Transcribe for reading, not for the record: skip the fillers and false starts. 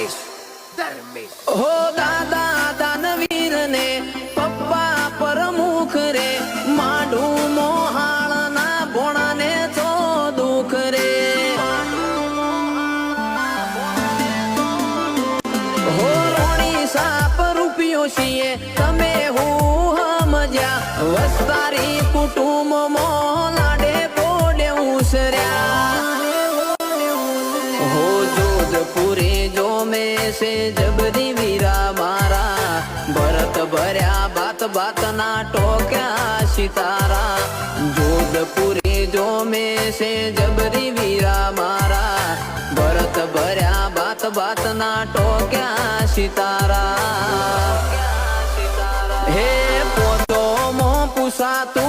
हो दादा दानवीर ने पप्पा प्रमुख रे माडू मोहाळना भोणा ने तो दुख रे हो रोणी साप रुपियो छीए तमे हूँ समज्या वस्तारी कुटुंब मो लाडे पोडे उसर्या हो जोधपुरे जो में से जबरी वीरा मारा भरत भर्या बात बात ना टोक्या सितारा जोधपुरे जो में से जबरी वीरा मारा भरत भर्या बात बात ना टोक्या सितारा हे पोतो मो पुसा तू